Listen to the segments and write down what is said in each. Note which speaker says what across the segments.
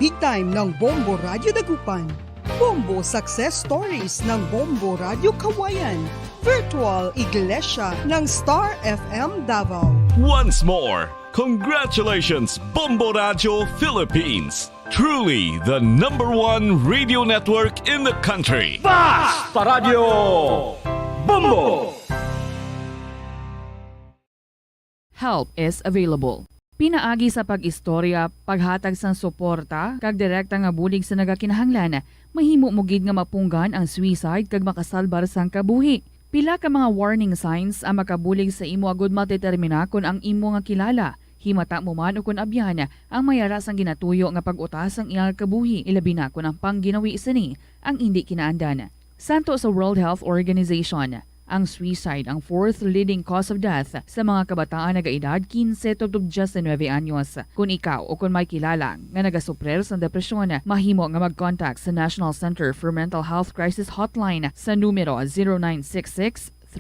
Speaker 1: Big Time ng Bombo Radio Dagupan, Bombo Success Stories ng Bombo Radio Kawayan, Virtual Iglesia ng Star FM Davao.
Speaker 2: Once more, congratulations Bombo Radio Philippines! Truly the #1 radio network in the country.
Speaker 3: Basta Radio Bombo!
Speaker 4: Help is available. Pinaagi sa pag-istorya, paghatag sang suporta, kag direkta nga bulig sa nagakinahanglan, mahimo mo gid nga mapunggan ang suicide kag makasalbar sang kabuhi. Pila ka mga warning signs ang makabulig sa imo agud matetermina kung ang imo nga kilala. Himata mo man o kung abyan ang mayara sang ginatuyo nga pag-utas ang iyang kabuhi, ilabi na kung ang pangginawi sini ang hindi kinaandan. Santo sa World Health Organization, ang suicide ang 4th leading cause of death sa mga kabataan nagaedad 15 to 19 anyos. Kung ikaw o kung may kilala nga nagasuprer sa depresyon, mahimo nga mag-contact sa National Center for Mental Health Crisis Hotline sa numero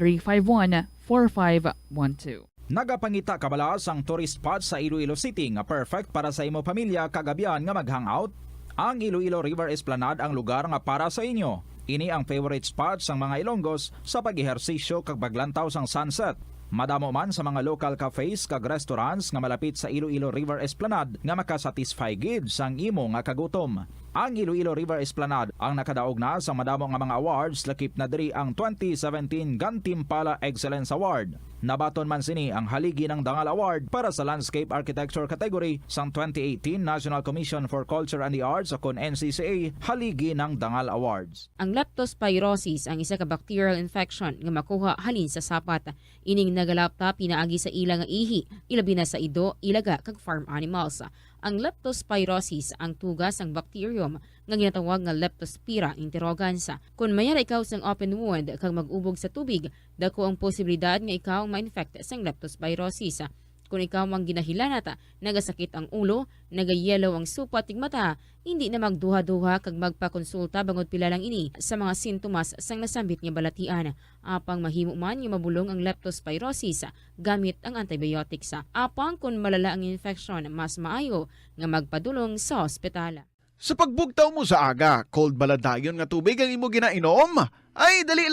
Speaker 4: 0966-351-4512.
Speaker 3: Nagapangita kabalas ang tourist spot sa Iloilo City nga perfect para sa imo pamilya kagabihan nga mag-hangout. Ang Iloilo River Esplanade ang lugar nga para sa inyo. Ini ang favorite spot sang mga Ilonggos sa pag-ehersisyo kag paglantaw sang sunset. Madamo man sa mga local cafes kag restaurants nga malapit sa Iloilo River Esplanade nga makasatisfy gid sang imo nga kagutom. Ang Iloilo River Esplanade ang nakadaog na sa madamo nga mga awards, lakip na diri ang 2017 Gantimpala Excellence Award. Nabaton man sini ang haligi ng Dangal Award para sa Landscape Architecture category sang 2018 National Commission for Culture and the Arts o kon NCCA haligi ng Dangal Awards.
Speaker 5: Ang leptospirosis ang isa ka bacterial infection nga makuha halin sa sapat. Ining nagalapta pinaagi sa ilang nga ihi, ilabi na sa ido, ilaga kag farm animals. Ang leptospirosis ang tugas ang bacterium nga ginatawag nga Leptospira interrogans. Kung mayara ikaw sang open wound kag mag-ubog sa tubig, dako ang posibilidad nga ikaw ma-infect sang leptospirosis. Kung ikaw mang ginahilanata, nagasakit ang ulo, nagayellow ang supat tig mata, hindi na magduha-duha kag magpakonsulta bangod pila lang ini sa mga sintomas sang nasambit nga balatian. Apang mahimo man nga mabulong ang leptospirosis gamit ang antibiotics. Apang kung malala ang infection, mas maayo nga magpadulong sa ospital.
Speaker 6: Sa pagbugtaw mo sa aga, cold baladayon nga tubig ang imo ginainom? Ay, dali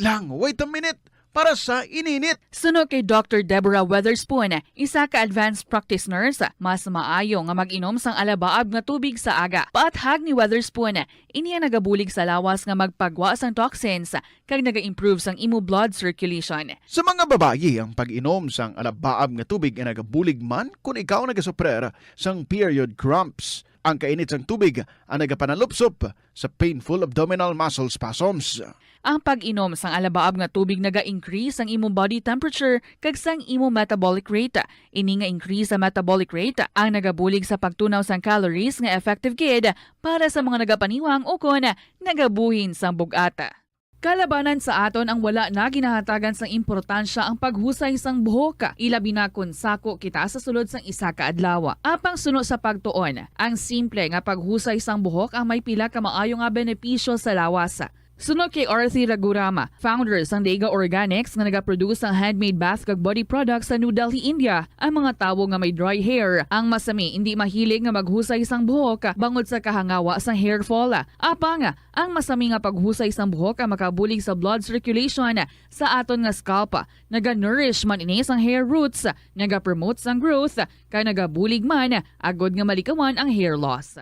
Speaker 6: lang, wait a minute. Para sa ininit.
Speaker 4: Suno kay Dr. Deborah Weatherspoon, isa ka advanced practice nurse, mas maayo nga mag-inom sang alabaab nga tubig sa aga. Paathag ni Weatherspoon, iniya nagabulig sa lawas nga magpagwa sang toxins kag naga-improve sang imo blood circulation.
Speaker 6: Sa mga babayi, ang pag-inom sang alabaab nga tubig ay nagabulig man kung ikaw nagasuprer sang period cramps. Ang kainit sang tubig ang nagapanalupsop sa painful abdominal muscle spasms.
Speaker 4: Ang pag-inom sang alabaab nga tubig naga-increase ang imong body temperature kag sang imong metabolic rate. Ini nga increase sa metabolic rate ang nagabulig sa pagtunaw sang calories nga effective gid para sa mga nagapaniwang o kon nagabuhin sang bugata. Kalabanan sa aton ang wala na ginahatagan sang importansya ang paghusay sang buhok, ilabi na kun sako kita sa sulod sang isa ka adlaw. Apang suno sa pagtuon, ang simple nga paghusay sang buhok ang may pila ka maayo nga benepisyo sa lawas. Sunod kay Arthi Ragurama, founder sang Dega Organics nga nagaproduce ng handmade bath kag body products sa New Delhi, India. Ang mga tawo nga may dry hair, ang masami hindi mahilig nga maghusay sang buhok bangod sa kahangawa sang hair fall. Apang ang masami nga paghusay sang buhok ang makabulig sa blood circulation sa aton nga scalp. Naga-nourish man ini sang hair roots, naga-promote sang growth, kay nagabulig man agod nga malikawan ang hair loss.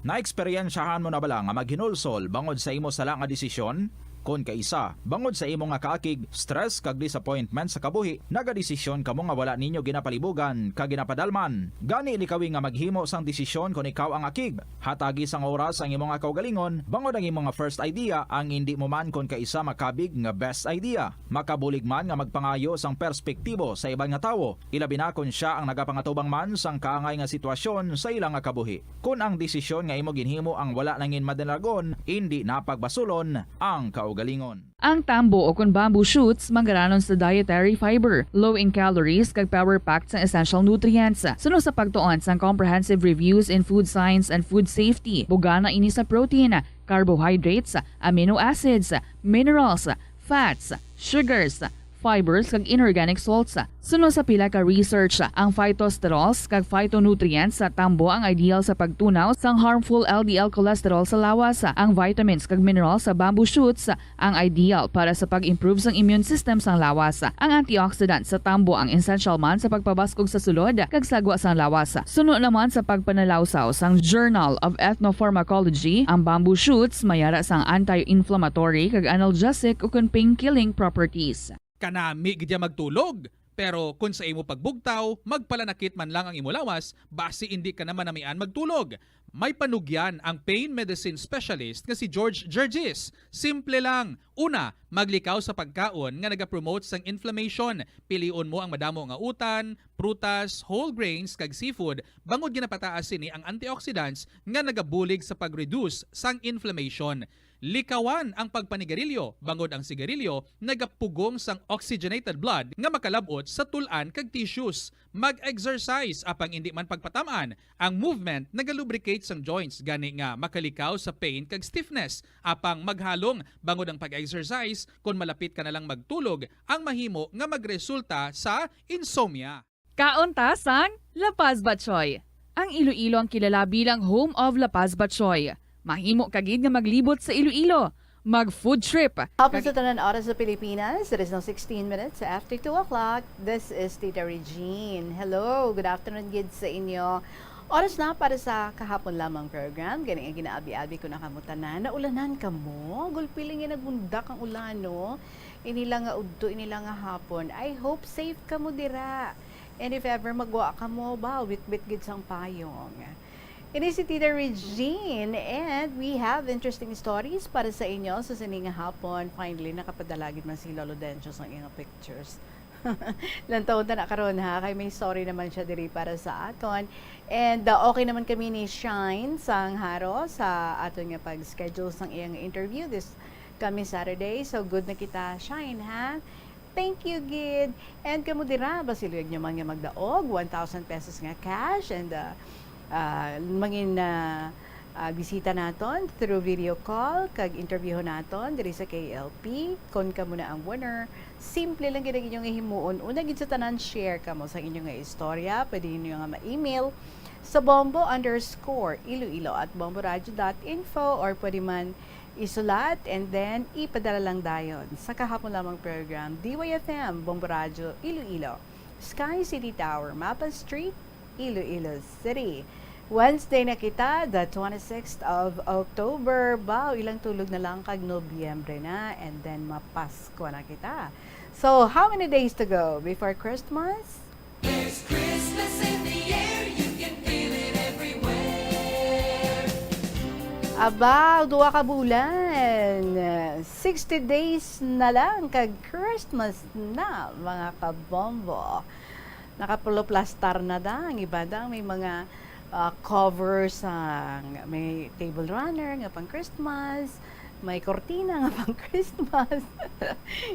Speaker 3: Naeksperyensyahan mo na bala nga maghinulsol bangod sa imo sala nga desisyon? Kung kaisa, bangod sa imo nga kaakig, stress kag disappointment sa kabuhi, nagadesisyon kamo nga wala ninyo ginapalibugan kag ginapadalman. Gani likawi nga maghimo sang desisyon kung ikaw ang akig. Hatagi sang oras ang imo nga kaugalingon, bangod ang imo nga first idea ang hindi mo man kung kaisa makabig nga best idea. Makabulig man nga magpangayo sang perspektibo sa ibang nga tawo, ilabi na kung siya ang nagapangatubang man sang kaangay nga sitwasyon sa ilang nga kabuhi. Kung ang desisyon nga imo ginhimo ang wala nangin madalagon, hindi napagbasulon ang kaugalingon.
Speaker 4: Ang tambo o kung bamboo shoots mangaranon sa dietary fiber, low in calories kag power-packed sa essential nutrients. Suno sa pagtuon sang comprehensive reviews in food science and food safety, bugana ini sa protein, carbohydrates, amino acids, minerals, fats, sugars, fibers kag inorganic salts. Sunod sa pila ka research, ang phytosterols kag phytonutrients sa tambo ang ideal sa pagtunaw sang harmful LDL cholesterol sa lawas. Ang vitamins kag minerals sa bamboo shoots ang ideal para sa pag-improve sang immune system sang lawas. Ang antioxidants sa tambo ang essential man sa pagpabaskog sa sulod kag sagwa sang lawas. Sunod naman sa pagpanalawsaw sang Journal of Ethnopharmacology, ang bamboo shoots mayara sang anti-inflammatory kag analgesic ug pain-killing properties.
Speaker 7: Kanami gidya magtulog. Pero kung sa imo pagbugtaw, magpalanakit man lang ang imo lawas, basi hindi ka naman namian magtulog. May panugyan ang pain medicine specialist nga si George Gergis. Simple lang. Una, maglikaw sa pagkaon nga nagapromote sang inflammation. Piliun mo ang madamo nga utan, prutas, whole grains kag seafood. Bangod ginapataas sini ang antioxidants nga nagabulig sa pag-reduce sang inflammation. Likawan ang pagpanigarilyo, bangod ang sigarilyo, nagapugong sang oxygenated blood nga makalabot sa tulan kag tissues. Mag-exercise apang hindi man pagpatamaan. Ang movement nagalubricate sang joints gani nga makalikaw sa pain kag stiffness. Apang maghalong bangod ang pag-exercise kung malapit ka na lang magtulog, ang mahimo nga magresulta sa insomnia.
Speaker 4: Kauntasang La Paz Batchoy. Ang Iloilo ang kilala bilang home of La Paz Batchoy. Mahimo kagid nga maglibot sa Iloilo. Mag-food trip.
Speaker 8: Hapon sa tanan oras sa Pilipinas, it is now 16 minutes after 2 o'clock. This is Tita Regine. Hello, good afternoon gid sa inyo. Oras na para sa kahapon lamang program. Gani ang ginaabi-abi ko na kamutanan. Naulanan ka mo? Gulpiling nga nagbundak ang ulan, no? Inila nga udto, inila nga hapon. I hope safe ka mo dira. And if ever magwa ka mo, ba, wit-wit gid sang payong. Ini si Tita Regine and we have interesting stories para sa inyo sa sininga hapon. Finally, nakapadalagin man si Lolo Dencio sa iyong pictures. Lantaon na karon ha, kay may story naman siya diri para sa aton. And okay naman kami ni Shine sang haro sa aton nga pag-schedule sang iyang interview this coming Saturday. So good na kita, Shine ha. Thank you, Gid. And kamo dira, basiluyag nyo man nga magdaog, 1,000 pesos nga cash and mangin bisita naton through video call kag interview naton diri sa KLP kon kamo na ang winner. Simple lang gid ang inyong himuon. Una gid sa tanan, share kamo sa inyong nga istorya. Pwede niyo nga ma-email sa bombo_iloilo@bomboradio.info or pwede man isulat and then ipadala lang dayon sa kahapon lamang program DYFM Bombo Radio Iloilo, Sky City Tower, Mapa Street, Iloilo City. Wednesday na kita, the 26th of October. Wow, ilang tulog na lang kag Nobyembre na and then mapasko na kita. So, how many days to go before Christmas?
Speaker 9: There's Christmas in the air, you can feel it everywhere.
Speaker 8: Aba, 2 ka bulan. 60 days na lang kag Christmas na, mga kabombo. Nakapuloplastar na da, ang iba da, may mga covers, may table runner nga pang Christmas, may kortina nga pang Christmas.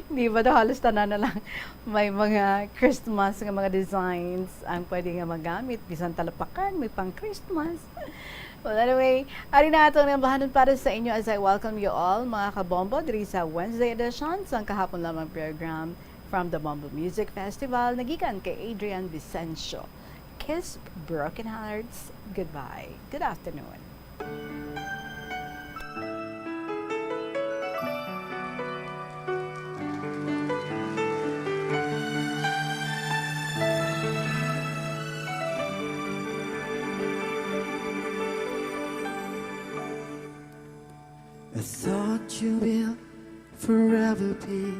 Speaker 8: Hindi ba daw halos tanan na lang may mga Christmas nga mga designs ang pwede nga magamit, bisan talapakan, may pang Christmas. Well, anyway, ari na itong nambahanon para sa inyo as I welcome you all, mga kabombo, diri sa Wednesday edition sa kahapon lamang program from the Bombo Music Festival, nagikan kay Adrian Vicencio. Kiss Broken Hearts goodbye. Good afternoon.
Speaker 10: I thought you will forever be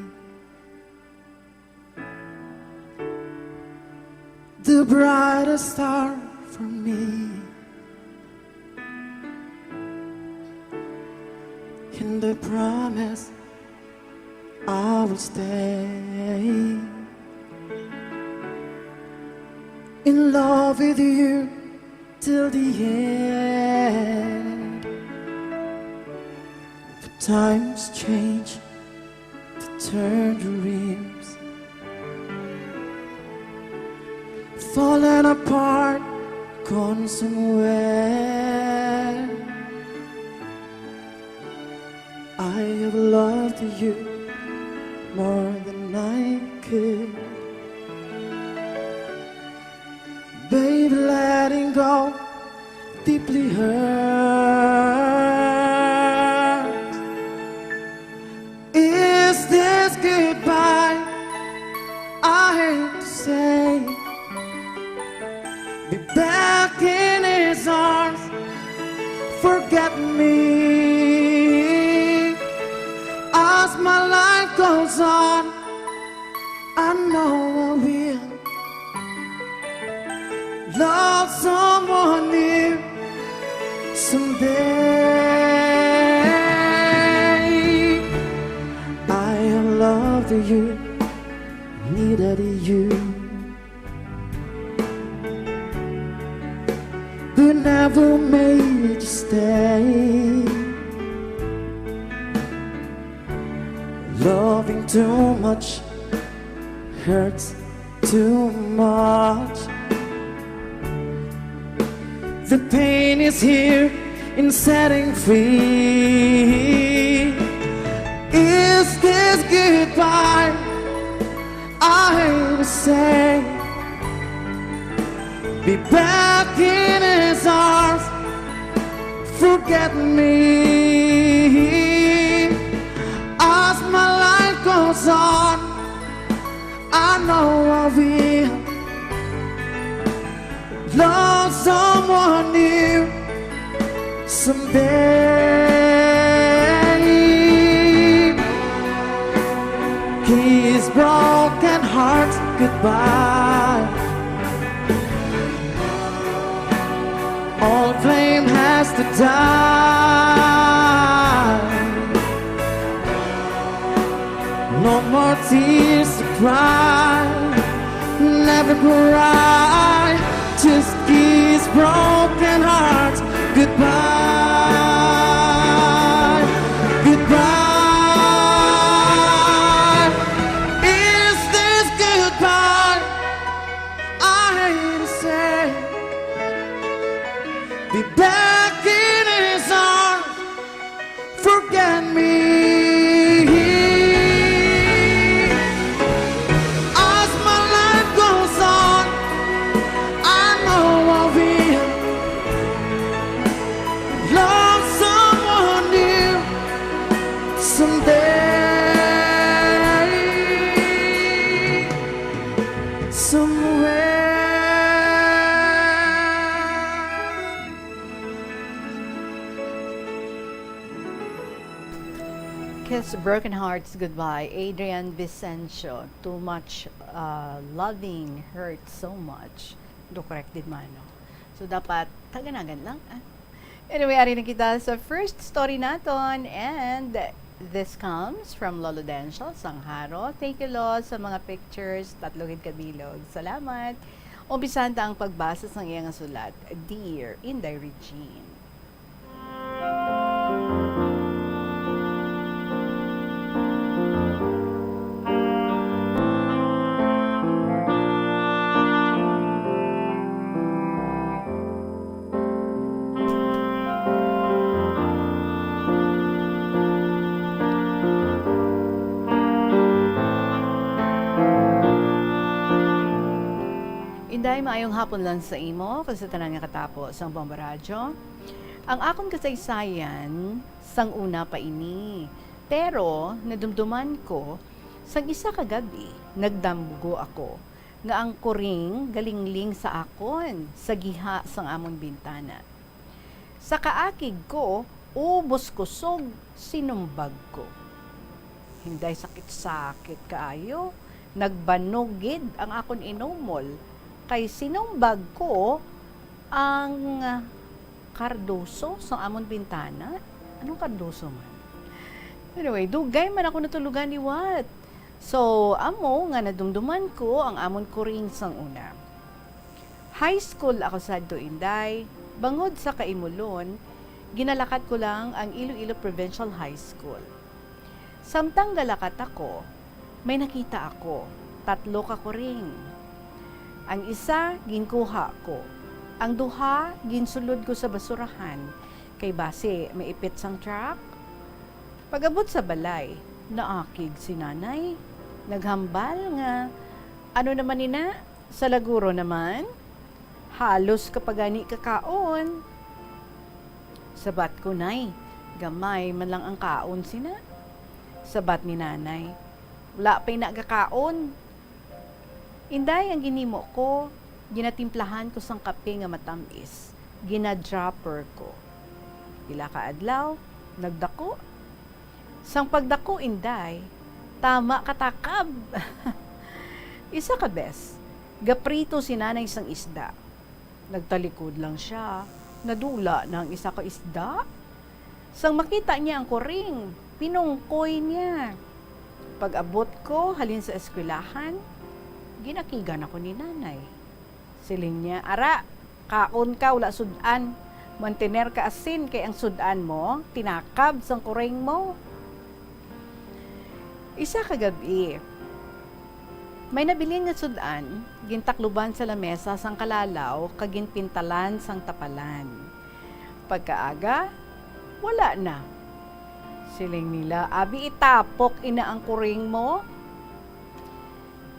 Speaker 10: the brightest star for me, and I promise I will stay in love with you till the end. But times change to turn the rims, falling apart, gone somewhere. I have loved you more than I forget me. As my life goes on, I know I will love someone new someday. I loved you, needed you, but never made you stay. Loving too much hurts too much. The pain is here in setting free. Is this goodbye? I will say, be back in his arms. Forget me. As my life goes on, I know I will love someone new someday. Kiss broken hearts goodbye. All flame has to die. No more tears to cry. Never cry. Just kiss broken hearts goodbye. Goodbye. Is this goodbye? I hate to say. Be back in his arms. Forget me. As my life goes on, I know I will love someone new someday, somewhere.
Speaker 8: Kiss Broken Hearts Goodbye, Adrian Vicencio. Too much loving hurts so much. Do correct din man, no? So, dapat taganagan lang. Anyway, ari na kita sa first story naton, and this comes from Lolo Dencio Sangharo. Thank you, Lolo, sa mga pictures, tatlogid kabilog. Salamat. Umpisan ta ang pagbasa sa iyang sulat. Dear Inday Regine. Inday, maayong hapon lang sa imo, kasi tanan nga katapos ang Bomba Radyo. Ang akong kasaysayan, sang una pa ini. Pero, nadumduman ko, sang isa kagabi, nagdambugo ako, nga ang kuring galingling sa akon, sa giha sang amon bintana. Sa kaakig ko, ubos kusog, sinumbag ko. Hinday sakit-sakit kaayo, nagbanugid ang akon inumol, kay sinumbag ko ang kardoso sa amon bintana. Anong kardoso man? Anyway, dugay man ako natulugan ni Wat. So, amo nga nadumduman ko ang amon kuring sang una. High school ako sa Inday. Bangod sa Kaimulon, ginalakat ko lang ang Iloilo Provincial High School. Samtang galakat ako, may nakita ako. 3 ka kuring. Ang isa, ginkuha ko. Ang duha, ginsulod ko sa basurahan. Kay base, may ipit sang truck. Pag-abot sa balay, naakig si nanay. Naghambal nga. Ano naman nina? Sa laguro naman? Halos kapagani kakaon. Sabat ko, nay. Gamay man lang ang kaon sina. Sabat ni nanay. Wala pa'y nagkakaon. Inday ang ginimo ko, ginatimplahan ko sang kape nga matamis. Ginadropper ko. Pila ka adlaw, nagdako. Sang pagdako inday, tama katakab. Isa ka bes, gaprito si nanay sang isda. Nagtalikod lang siya, nadula ng isa ka isda. Sang makita niya ang kuring, pinungkoy niya. Pag abot ko, halin sa eskwelahan, ginakigan ako ni nanay. Siling niya, ara, kaon ka, wala sudan. Mantener ka asin kay ang sudan mo, tinakab sang kuring mo. Isa kagabi, may nabilin nga sudan, gintakluban sa lamesa sang kalalaw, kaginpintalan sang tapalan. Pagkaaga, wala na. Siling nila, abi itapok ina ang kuring mo.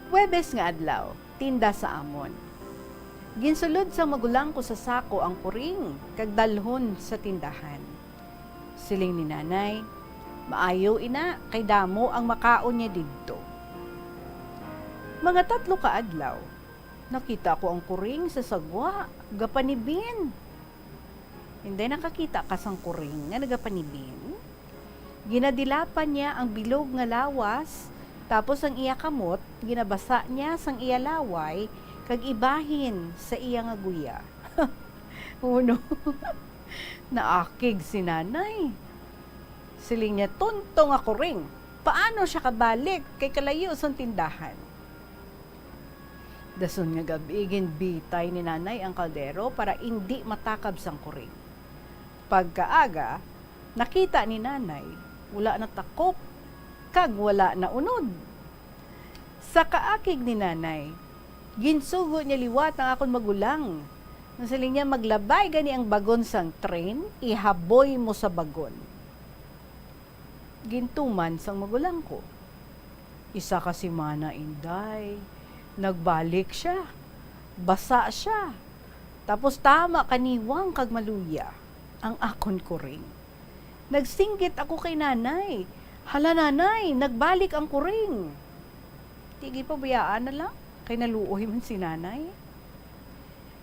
Speaker 8: Webes nga adlaw, tinda sa amon. Ginsulod sa magulang ko sa sako ang kuring, kag dalhon sa tindahan. Siling ni nanay, maayo ina, kay damo ang makaon niya didto. Mga 3 ka adlaw, nakita ko ang kuring sa sagwa, gapanibin. Hindi nakakita ka sang kuring nga nagapanibin. Ginadilapan niya ang bilog nga lawas, tapos ang iya kamot, ginabasa niya sang iya laway, kag ibahin sa iya nga guya. Uno, naakig si nanay. Siling niya, tuntong ako ring. Paano siya kabalik kay kalayo sa tindahan? Dason nga gabi, ginbitay ni nanay ang kaldero para hindi matakab sang kuring. Pagkaaga, nakita ni nanay, wala na takop, kag wala na unod. Sa kaakig ni nanay, ginsugo niya liwat ang akon magulang. Nasaling niya maglabay gani ang bagon sang train, ihaboy mo sa bagon. Gintuman sang magulang ko. Isa ka si Mana Inday. Nagbalik siya. Basa siya. Tapos tama kaniwang kag maluya ang akon kuring. Nagsinggit ako kay nanay. Hala nanay, nagbalik ang kuring. Tigi pa bayaan na lang. Kay naluoy man si nanay.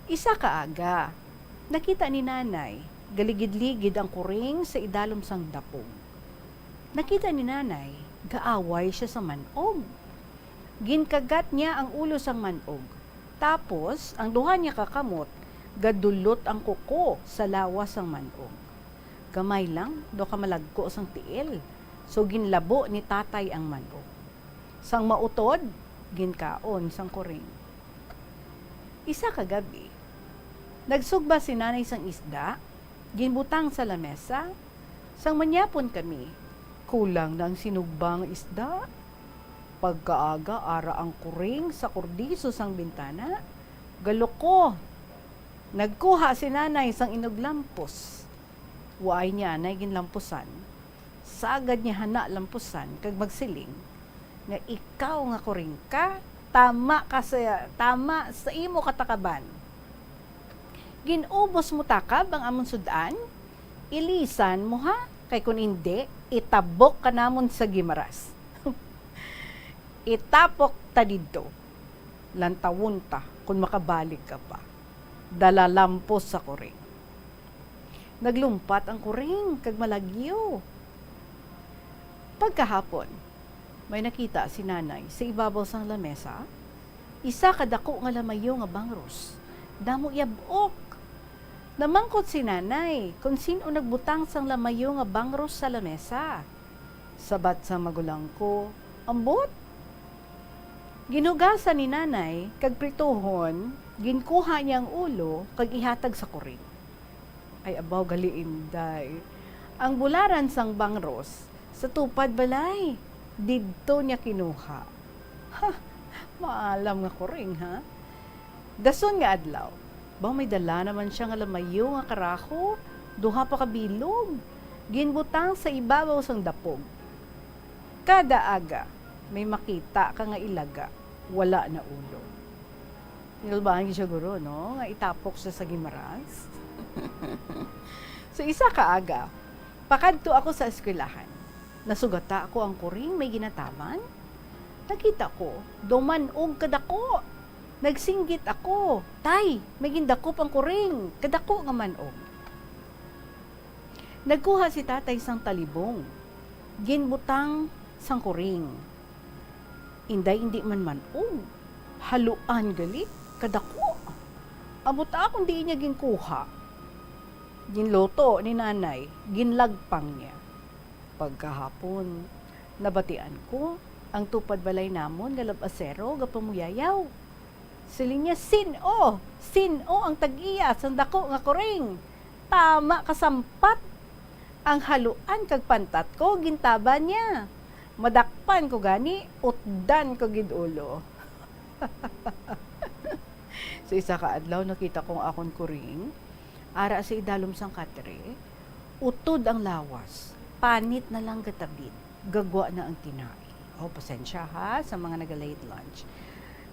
Speaker 8: Isa kaaga, nakita ni nanay, galigid-ligid ang kuring sa idalom sang dapog. Nakita ni nanay, gaaway siya sa manog. Ginkagat niya ang ulo sang manog. Tapos, ang duha niya kakamot, gadulot ang kuko sa lawas sang manog. Gamay lang, do ka malagko sang tiil. So, ginlabo ni tatay ang manog. Sang mautod, ginkaon sang kuring. Isa kagabi, nagsugba si nanay sang isda, ginbutang sa lamesa, sang manyapon kami, kulang ng sinugbang isda. Pagkaaga, ara ang kuring sa kurdiso sang bintana, galoko. Nagkuha si nanay sang inuglampos. Waay niya na ginlampusan. Sagad niya hana lampusan, kag magsiling, nga ikaw nga kuring ka, tama sa imo katakaban. Ginubos mo takab ang amon sudan, ilisan mo ha, kay kun hindi, itabok ka namon sa gimaras. Itapok ta didto, lantawon ta kung makabalik ka pa. Dalalampos sa kuring. Naglumpat ang kuring, kag malagyo. Pagkahapon, may nakita si nanay sa ibabaw sang lamesa, isa kadako nga lamayo nga bangros. Damo yabok. Namangkot si nanay kung sino nagbutang sang lamayo nga bangros sa lamesa. Sabat sa magulang ko, ambot. Ginugasan ni nanay, kag prituhon, ginkuha niya ang ulo, kag ihatag sa kuring. Ay abaw gali inday. Ang bularan sang bangros, sa tupad balay, didto niya kinuha. Ha, maalam nga kuring ha. Dason nga adlaw, bang may dala naman siya nga lamayo nga karaho, duha pa kabilog, ginbutang sa ibabaw sang dapog. Kada aga, may makita ka nga ilaga, wala na ulo. Nilbahan siya guro, no? Nga itapok siya sa gimaras. So isa kaaga, pakadto ako sa eskwelahan. Nasugata ako ang kuring may ginataman. Nakita ko, dumanog kadako. Nagsinggit ako, tay, may gindakop ang kuring, kadako nga manog. Nagkuha si tatay sang talibong. Ginbutang sang kuring. Inday hindi man haluan gali, kadako. Amot akong di niya ginkuha. Ginloto ni nanay, ginlagpang niya. Pagkahapon, nabatian ko, ang tupad balay namon galab-asero gapamuyayaw. Siling niya, sino ang tag-iya, sandako nga kuring. Tama kasampat. Ang haluan kag pantat ko, gintaban niya. Madakpan ko gani, utdan ko gidulo. Sa isa ka adlaw, nakita kong akon kuring, ara sa idalom sang katre, utod ang lawas, panit na lang gatabit, gagwa na ang tinai. Pasensya ha, sa mga naga-late lunch.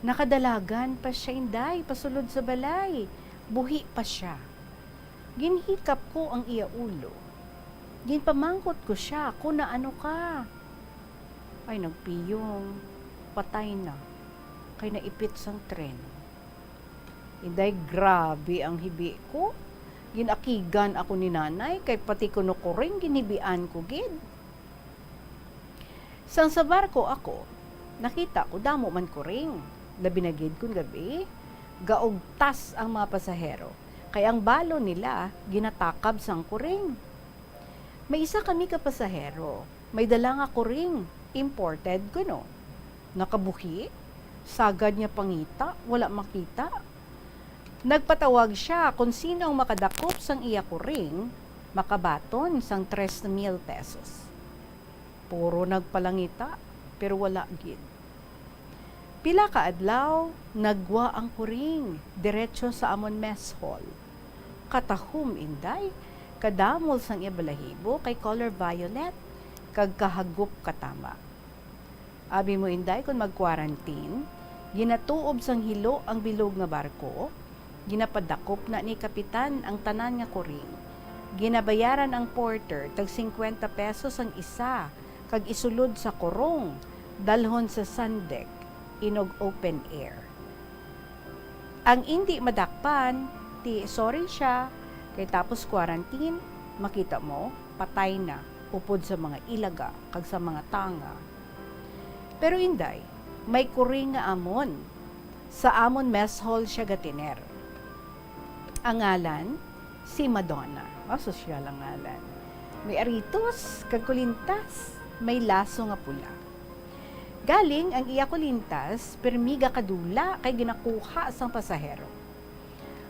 Speaker 8: Nakadalagan pa siya inday, pasulod sa balay. Buhi pa siya. Ginhikap ko ang iya ulo. Ginpamangkot ko siya, kung ano ka. Ay, nagpiyong, patay na. Kay naipit sang tren. Inday, grabe ang hibi ko. Ginakigan ako ni nanay, kay pati ko nukuring, ginibian ko gid. Sang sa barko ako, nakita ko damo man kuring. Labi na gid kun gabi, gaugtas ang mga pasahero. Kaya ang balo nila, ginatakab sang kuring. May isa kami ka pasahero, may dala nga kuring, imported ko no. Nakabuhi, sagad niya pangita, wala makita. Nagpatawag siya kung sino ang makadakop sang iya kuring, makabaton sang 3,000 pesos. Puro nagpalangita, pero wala gid. Pila ka adlaw, nagwa ang kuring, diretso sa amon mess hall. Katahom inday, kadamol sang ibalahibo kay color violet, kag kahagop katama. Abi mo inday kung mag-quarantine, ginatuob sang hilo ang bilog nga barko, ginapadakop na ni kapitan ang tanan nga kuring. Ginabayaran ang porter tag 50 pesos ang isa, kag isulod sa kurong, dalhon sa sandek, inog open air. Ang hindi madakpan, sorry siya, kay tapos quarantine, makita mo, patay na, upod sa mga ilaga, kag sa mga tanga. Pero inday, may kuring nga amon. Sa amon mess hall siya gatiner. Ang ngalan, si Madonna. Sosyal ang ngalan. May aritos, kag kulintas, may laso nga pula. Galing ang iya kulintas, permiga kadula kay ginakuha sang pasahero.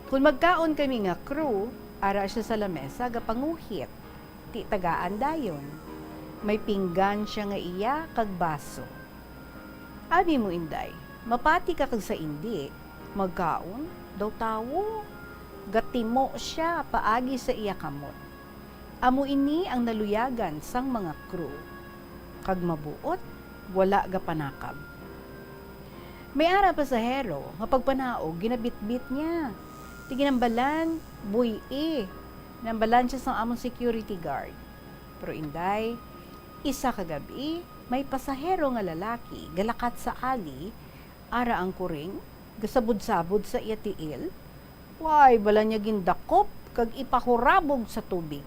Speaker 8: Kung magkaon kami nga crew, ara siya sa lamesa gapanguhit, ti tagaan dayon. May pinggan siya nga iya kag baso. Abi mo inday, mapati ka kag sa indi, magkaon, daw tawo, gatimo siya paagi sa iya kamot. Amo ini ang naluyagan sang mga crew. Kag mabuot, wala ga panakab. May ara pasahero, nga pagpanaog, ginabitbit niya. Tiginambalan, nambalan siya sa among security guard. Pero inday, isa kagabi, may pasahero nga lalaki, galakat sa ali, ara ang kuring, gasabod-sabod sa iya tiil. Why, bala niya gindakop, kag ipahurabog sa tubig.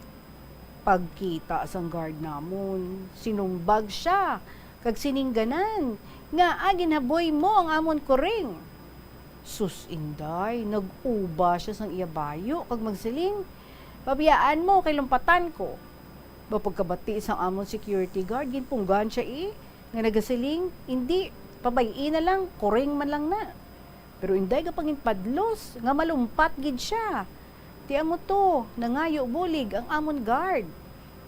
Speaker 8: Pagkita sang guard namon, sinumbag siya, kag siningganan, nga ginaboy mo ang amon kuring. Sus inday, nag-uba siya sang iya bayo, kag magsiling, pabiyaan mo kay lumpatan ko. Bapagkabati sang amon security guard, ginpunggan siya nga nagasiling, hindi, pabayin na lang, kuring man lang na. Pero inday ka pangin padlos, nga malumpat gid siya. Ti amo to, nangayo bulig ang amon guard.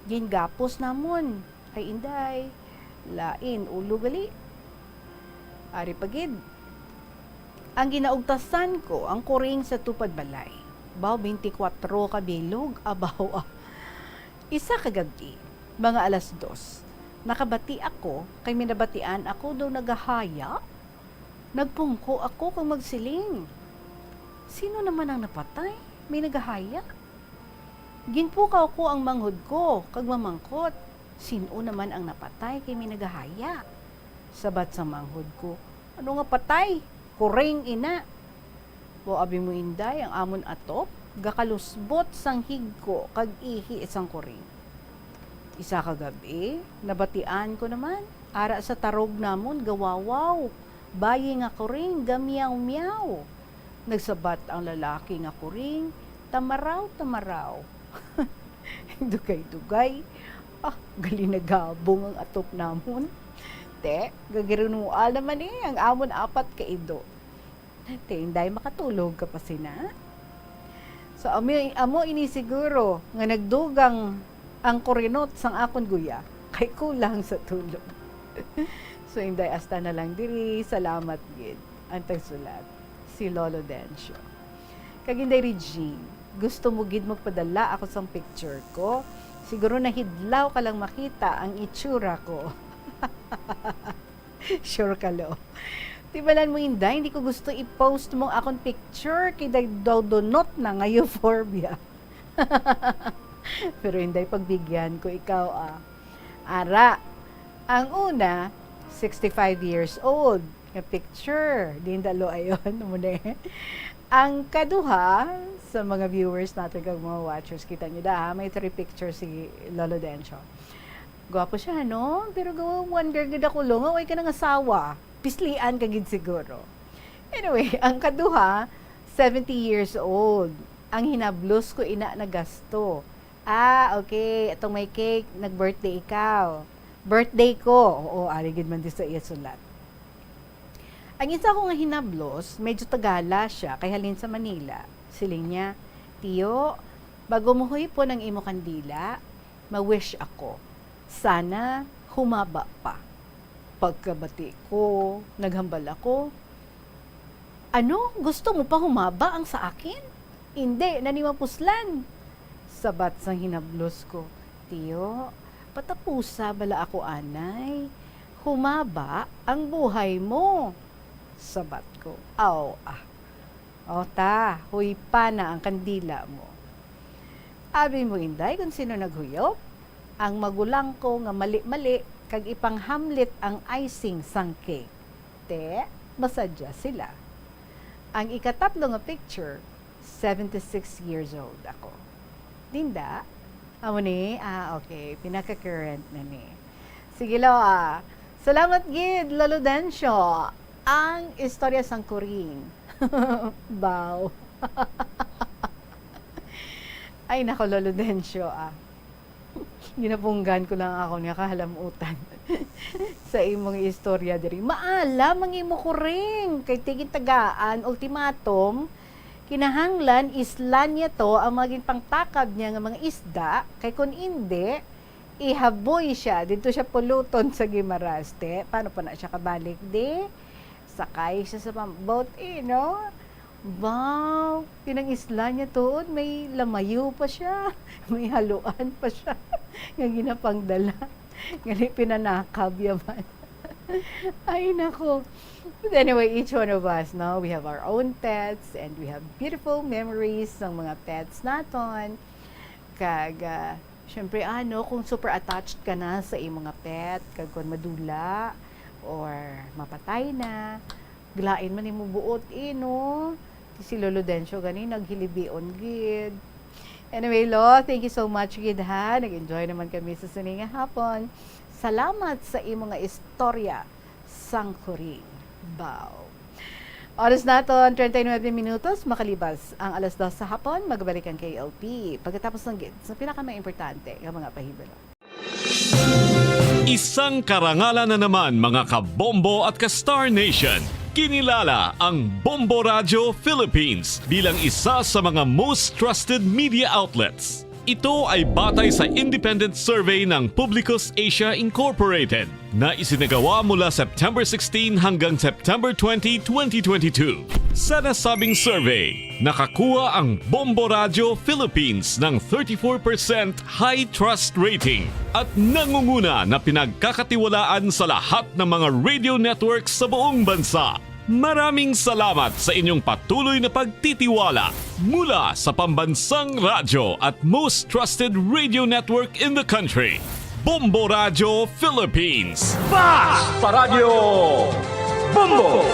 Speaker 8: Gingapos namon. Ay inday, lain ulo gali. Ari pagid. Ang ginaugtasan ko, ang kuring sa tupad balay. Baw 24 ka bilog, abaw Isa kagabi, mga 2:00. Nakabati ako, kay minabatian ako daw nagahaya. Nagpungko ako kung magsiling. Sino naman ang napatay? May nagahaya. Ginpukaw ko ang manghod ko, kag mamangkot. Sino naman ang napatay kay may nagahaya? Sabat sa manghod ko, ano nga patay? Kuring ina. Bo abi mo inday ang amon atop, gakalusbot sang higko kag ihi isang kuring. Isa ka gabi, nabatian ko naman, ara sa tarog namon gawawaw, bayi nga kuring gamyaw-myaw. Nagsabat ang lalaki nga kuring, tamaraw. Dugay-dugay. Gali na gabong ang atop namon. Te, gagirunual naman ang amon apat ka ido. Te, inday makatulog ka pa sina. So, amo ini siguro nga nagdugang ang kurinot sang akon guya. Kay kulang sa tulog. So, inday hasta na lang diri. Salamat gid. Ang tagsulat. Si Lolo Dencio. Kag inday Regine, gusto mo gid magpadala ako sang picture ko. Siguro nahidlaw ka lang makita ang itsura ko. Sure ka, lo. Tibalan mo, Inday, hindi ko gusto i-post mo akong picture kay dodonot na nga euphorbia. Pero Inday, pagbigyan ko ikaw, Ara, ang una, 65 years old. Nga picture. Di dalo ayon. Muna Ang kaduha, sa mga viewers natin kag mga watchers, kita nyo may 3 pictures si Lolo Dencio. Gwapo siya, no? Pero wonder gid ako lo, nga way ka nang asawa. Pislian ka gid siguro. Anyway, ang kaduha, 70 years old. Ang hinablos ko ina na gasto. Okay. Itong may cake, nag-birthday ikaw. Birthday ko. Oo, ari gid man di sa iya sulat. Ang isa ko nga hinablos, medyo tagala siya, kay halin sa Manila. Siling niya, Tiyo, bago mo huy po ng imo kandila, ma-wish ako. Sana humaba pa. Pagkabati ko, naghambal ako. Ano? Gusto mo pa humaba ang sa akin? Hindi, nanimapuslan. Sabat sang hinablos ko, Tiyo, patapusa bala ako anay. Humaba ang buhay mo. Sabat ko, huy pa na ang kandila mo. Abi mo, Inday, kung sino naghuyop? Ang magulang ko nga mali-mali, kag ipanghamlit ang icing sang cake. Te, masadya sila. Ang ikatatlo nga picture, 76 years old ako. Dinda? Amo ni? Okay. Pinaka-current na ni. Sige lo, Salamat gid, Lolo Dencio. Ang istorya sang kuring. Bow. Ay, nako, Lolo Dencio, Ginapunggan ko lang ako niya kahalamutan sa imong istorya diri. Maalam ang imo kuring kay tigit tagaan ultimatum kinahanglan islan niya to ang maging pangtakab niya nga mga isda kay kun indi ihaboy siya dito siya puluton sa Gimaraste. Paano pa na siya kabalik di? Sakay siya sa boat, no? Wow! Pinang isla niya tuon, may lamayo pa siya. May haluan pa siya. Nga ginapangdala. Nga pinanakab yaman. Ay, nako. But anyway, each one of us, no? We have our own pets and we have beautiful memories ng mga pets naton. Kag, syempre, kung super attached ka na sa iyong mga pet, kag kung madula, or mapatay na, glain man mo buot no? Si Lolo Dencio gani naghilibion gid. Anyway, Lo, thank you so much gid ha. Nag-enjoy naman kami sa sininga hapon. Salamat sa imong nga istorya sang kuring. Bow. Oras naton 39 minutos makalibas ang alas 2 sa hapon. Magbalik ang KLP pagkatapos ng gid sa pinaka-importante nga mga pahibalo.
Speaker 2: Isang karangalan na naman mga kabombo at ka-Star Nation. Kinilala ang Bombo Radio Philippines bilang isa sa mga most trusted media outlets. Ito ay batay sa independent survey ng Publicus Asia Incorporated na isinagawa mula September 16 hanggang September 20, 2022. Sa nasabing survey, nakakuha ang Bombo Radio Philippines ng 34% high trust rating at nangunguna na pinagkakatiwalaan sa lahat ng mga radio networks sa buong bansa. Maraming salamat sa inyong patuloy na pagtitiwala mula sa pambansang radyo at most trusted radio network in the country, Bombo Radio Philippines.
Speaker 11: Sa radyo, Bombo!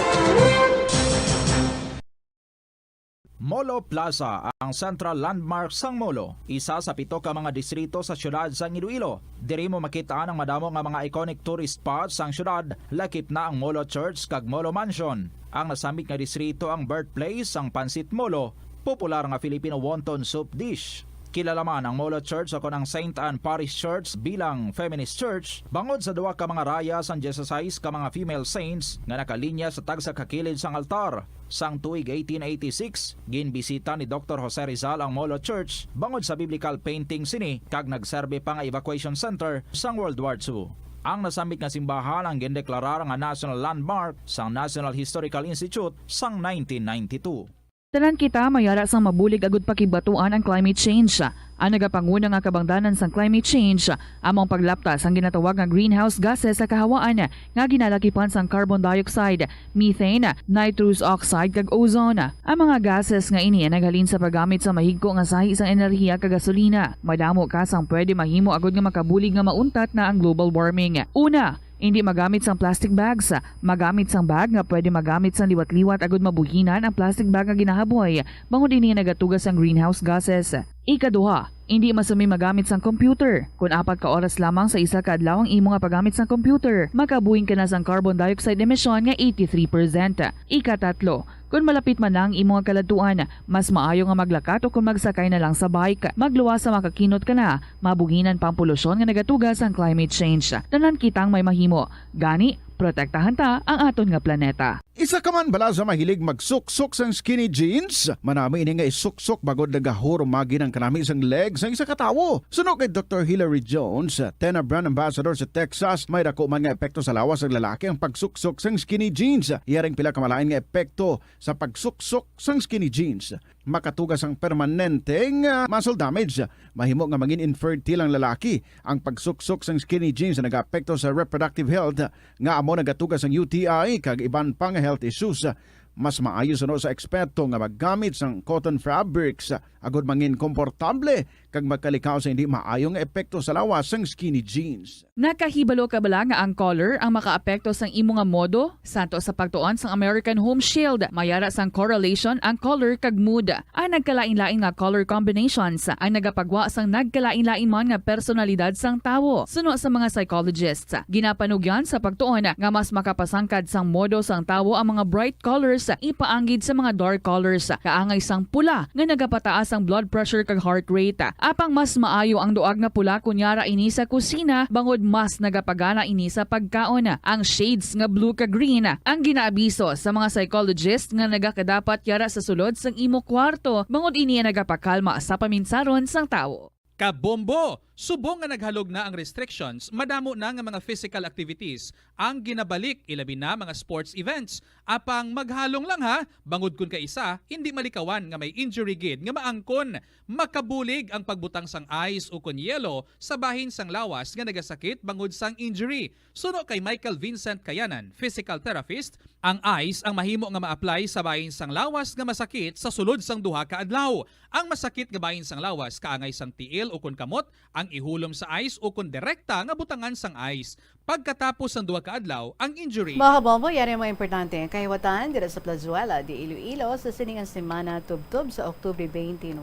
Speaker 3: Molo Plaza ang central landmark sang Molo, isa sa 7 ka mga distrito sa syudad sang Iloilo. Diri mo makita ang madamo nga mga iconic tourist spots sang syudad, lakip na ang Molo Church kag Molo Mansion. Ang nasambit nga distrito ang birthplace sang Pansit Molo, popular nga Filipino wonton soup dish. Kilala man ang Molo Church ako ng St. Anne Parish Church bilang feminist church bangod sa duwa ka mga raya sang 16 ka mga female saints nga nakalinya sa tagsa kakilid sang altar. Sang tuig 1886, ginbisita ni Dr. Jose Rizal ang Molo Church bangod sa biblical painting sini kag nagserbe pa nga evacuation center sang World War II. Ang nasambit nga simbahan ang gindeklarar nga national landmark sang National Historical Institute sang 1992.
Speaker 4: Tanan kita mayara sang mabulig agud pakibatuan ang climate change. Ang nagapanguna nga kabangdanan sang climate change among paglaptas ang ginatawag nga greenhouse gases sa kahawaan nga ginalakipan sang carbon dioxide, methane, nitrous oxide kag ozone. Ang mga gases nga ini naghalin sa paggamit sa mahigko nga sahi sang enerhiya kag gasolina. Madamo ka sang pwede mahimo agud nga makabulig nga mauntat na ang global warming. Una, hindi magamit sang plastic bags. Magamit sang bag nga pwede magamit sang liwat-liwat agud mabuhinan ang plastic bag nga ginahaboy bangod ini nagatugas ang greenhouse gases. Ikaduha, hindi masumi magamit sang computer. Kung 4 ka oras lamang sa isa ka adlaw ang imo nga paggamit sang computer, makabuhing ka na sang carbon dioxide emission nga 83%. Ikatatlo, kung malapit man lang imo nga kaladuan, mas maayo nga maglakat o kung magsakay na lang sa bike. Magluwas sa makakinot ka na, mabuhinan pang polusyon nga nagatugas ang climate change. Tanan kitang may mahimo. Gani, protektahan ta ang aton nga planeta.
Speaker 6: Isa ka man bala sa mahilig magsuksok sang skinny jeans? Manami ini nga isuksok bagod nagahurumagi ng kanami sang legs sang isa ka tawo. Suno kay Dr. Hilary Jones, Tena brand ambassador sa Texas, may dako man nga epekto sa lawas ng lalaki ang pagsuksok sang skinny jeans. Iyaring pila ka malain nga epekto sa pagsuksok sang skinny jeans. Makatugas ang permanenteng muscle damage. Mahimo nga mangin infertile ang lalaki. Ang pagsuksok sang skinny jeans na nag-apekto sa reproductive health nga amo nagatugas ang UTI kag iban pang health issues. Mas maayo sa eksperto nga maggamit sang cotton fabrics agud mangin komportable kag magkalikaw sa hindi maayong epekto sa lawas sang skinny jeans.
Speaker 4: Nakahibalo ka bala nga ang color ang makaapekto sang imo nga modo? Santo sa pagtuon sang American Home Shield, mayara sang correlation ang color kag mood. Ang nagkalain-lain nga color combinations ang nagapagwa sang nagkalain-lain man nga personalidad sang tawo. Suno sa mga psychologists, ginapanugyan sa pagtuon nga mas makapasangkad sang modo sang tawo ang mga bright colors ipaanggid sa mga dark colors. Kaangay sang pula nga nagapataas ang blood pressure kag heart rate. Apang mas maayo ang duag nga pula kunyara ini sa kusina bangod mas nagapagana ini sa pagkaon. Ang shades nga blue kag green ang ginaabiso sa mga psychologist nga nagakadapat yara sa sulod sang imo kwarto bangod ini nagapakalma sa paminsaron sang tawo.
Speaker 7: Kabombo! Subong nga naghalog na ang restrictions, madamo na nga mga physical activities ang ginabalik, ilabi na mga sports events. Apang maghalong lang ha, bangod kun ka isa, hindi malikawan nga may injury gid nga maangkon. Makabulig ang pagbutang sang ice o kun yelo sa bahin sang lawas nga nagasakit bangod sang injury. Suno kay Michael Vincent Kayanan, physical therapist, ang ice ang mahimo nga ma-apply sa bahin sang lawas nga masakit sa sulod sang duha ka adlaw. Ang masakit nga bahin sang lawas kaangay sang tiil o kun kamot, ang ihulom sa ice o kung direkta nga butangan sang ice. Pagkatapos ng 2 ka adlaw, ang injury.
Speaker 8: Mga kabombo, yan yung mga importante. Kahiwatan dito sa Plazuela de Iloilo sa siningang semana tubtob sa Oktubre 29.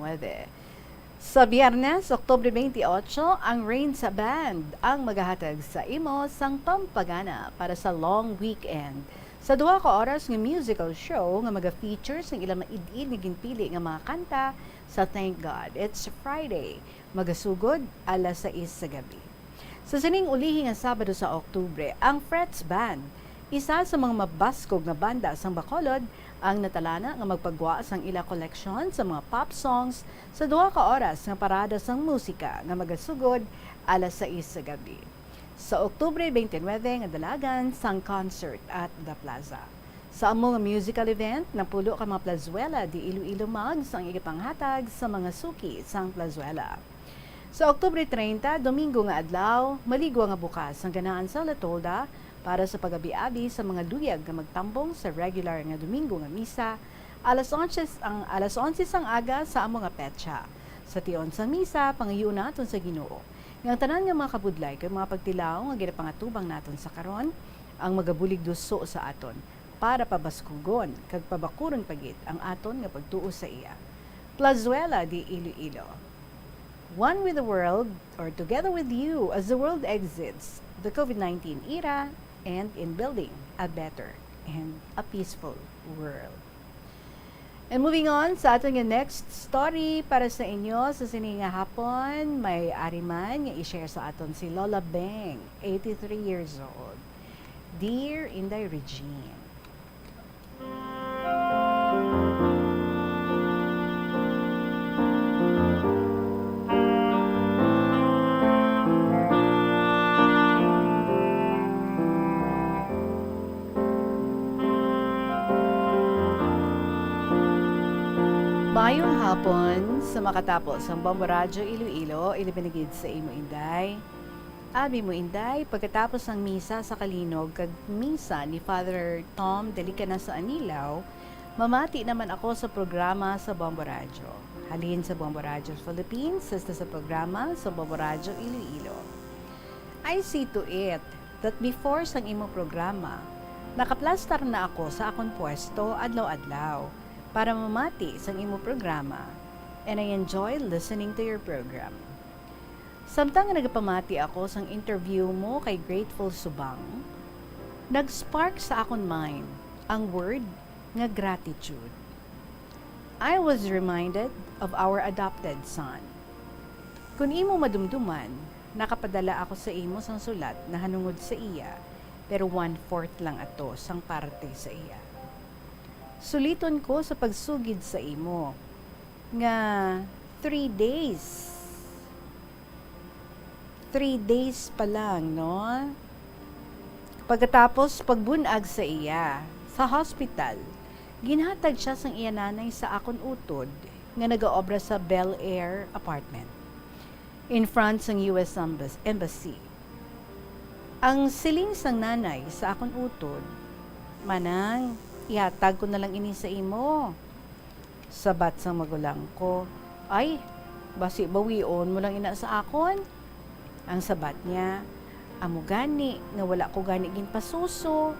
Speaker 8: Sa Biyernes, Oktubre 28, ang Rain sa Band ang maghahatag sa imo sang pampagana para sa long weekend. Sa 2 ka oras ng musical show nga maga-features ng ilang maid-id nga ginpili nga mga kanta sa Thank God It's Friday, magasugod alas 6 sa gabi. Sa sining ulihi nga Sabado sa Oktubre, ang Frets Band, isa sa mga mabaskog nga banda sang Bacolod, ang natalana nga magpagwa sang ila collection sa mga pop songs sa 2 ka oras nga parada sang musika nga magasugod alas 6 sa gabi. Sa Oktubre 29 nga dalagan sang concert at The Plaza. Sa among musical event, napulo ka mga Plazuela di Iloilo Mags ang ikipanghatag sa mga suki sang Plazuela. Sa Oktubre 30, Domingo nga adlaw, maligwa nga bukas ang ganaan sa La Tolda para sa pagabi-abi sa mga luyag nga magtambong sa regular nga Domingo nga misa alas 11 sang aga sa among nga petsa. Sa tion sa misa, pangayon naton sa Ginoo. Ang tanan nga mga kabudlay kay mga pagtilaw nga ginapangatubang naton sa karon ang magabulig duso sa aton. para pabaskugon kag pabakuron pagit ang aton nga pagtuo sa iya. Plazuela di Iloilo. One with the world, or together with you as the world exits the COVID-19 era and in building a better and a peaceful world. And moving on sa ating next story para sa inyo sa sininga hapon, may ariman nga i-share sa aton si Lola Beng, 83 years old. Dear Inday Regine. Mayong hapon sa makatapos ang Bomboradyo Iloilo, ilibinigid sa imo Inday. Abi mo Inday, pagkatapos ng misa sa Kalinog, kag misa ni Father Tom Delicana sa Anilaw, mamati naman ako sa programa sa Bomboradyo. Halin sa Bomboradyo Philippines, sa programa sa Bomboradyo Iloilo. I see to it that before sang imo programa, nakaplastar na ako sa akong pwesto adlaw-adlaw para mamati sa imo programa, and I enjoy listening to your program. Samtang nagpamati ako sa interview mo kay Grateful Subang, nag-spark sa akong mind ang word nga gratitude. I was reminded of our adopted son. Kung imo madumduman, nakapadala ako sa imo sang sulat na hanungod sa iya, pero 1/4 lang ato sang parte sa iya. Suliton ko sa pagsugid sa imo nga 3 days pa lang, no? Pagkatapos pagbunag sa iya sa hospital, ginhatag siya sang iya nanay sa akon utod nga nagaobra sa Bel Air apartment in front sang US Embassy. Ang siling sang nanay sa akon utod, manang ihatag ko na lang ini sa imo. Sabat sang magulang ko, ay, basi bawion mo lang ina sa akon. Ang sabat niya, amo gani, nga wala ko gani ginpasuso.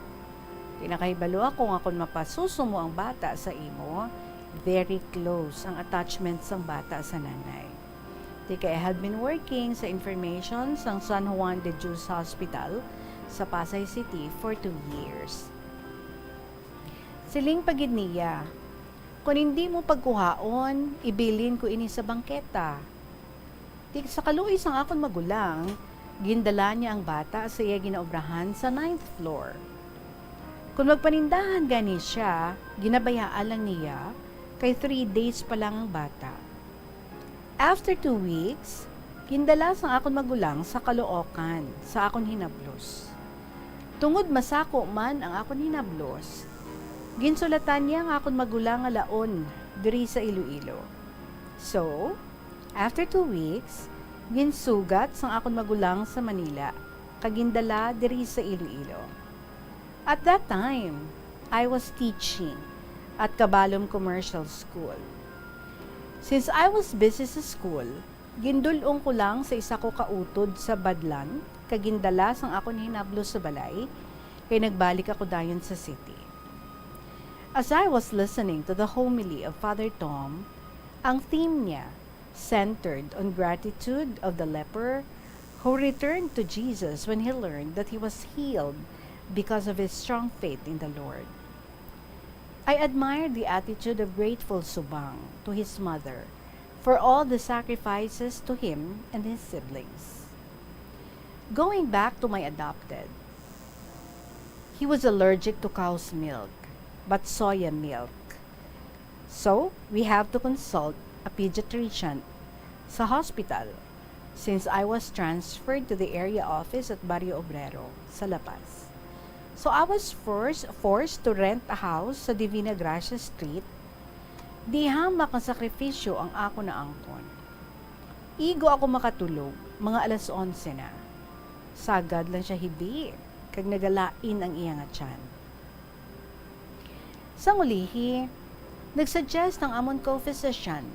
Speaker 8: Pinakahibalo ako nga kung mapasuso mo ang bata sa imo, very close ang attachment sang bata sa nanay. Tika, I had been working sa information sang San Juan de Dios Hospital sa Pasay City for 2 years. Siling pagid niya, kung hindi mo pagkuhaon, ibilin ko ini sa bangketa. Di sa kaluis ang akon magulang, gindala niya ang bata sa iya ginaobrahan sa 9th floor. Kung magpanindahan gani siya, ginabayaan lang niya, kay 3 days pa lang ang bata. After 2 weeks, gindala sang akon magulang sa Caloocan, sa akon hinablos. Tungod masako man ang akon hinablos, ginsulatan niya ang akon magulang nga laon diri sa Iloilo. So, after 2 weeks, ginsugat sang akon magulang sa Manila, kagindala diri sa Iloilo. At that time, I was teaching at Cabalom Commercial School. Since I was busy sa school, gindulong ko lang sa isa ko kautod sa Badlan, kagindala sang akon hinablos sa balay, kay nagbalik ako dayon sa city. As I was listening to the homily of Father Tom, ang theme niya centered on gratitude of the leper who returned to Jesus when he learned that he was healed because of his strong faith in the Lord. I admired the attitude of Grateful Subang to his mother for all the sacrifices to him and his siblings. Going back to my adopted, he was allergic to cow's milk, but soya milk. So, we have to consult a pediatrician sa hospital since I was transferred to the area office at Barrio Obrero sa La Paz. So, I was forced to rent a house sa Divina Gracia Street. Di hamak ang sakripisyo ang ako na angkon. Igo ako makatulog, mga 11:00 na. Sagad lang siya hibi, kag nagalain ang iya nga tiyan. Sang ulihi, nagsuggest ang amon co-physician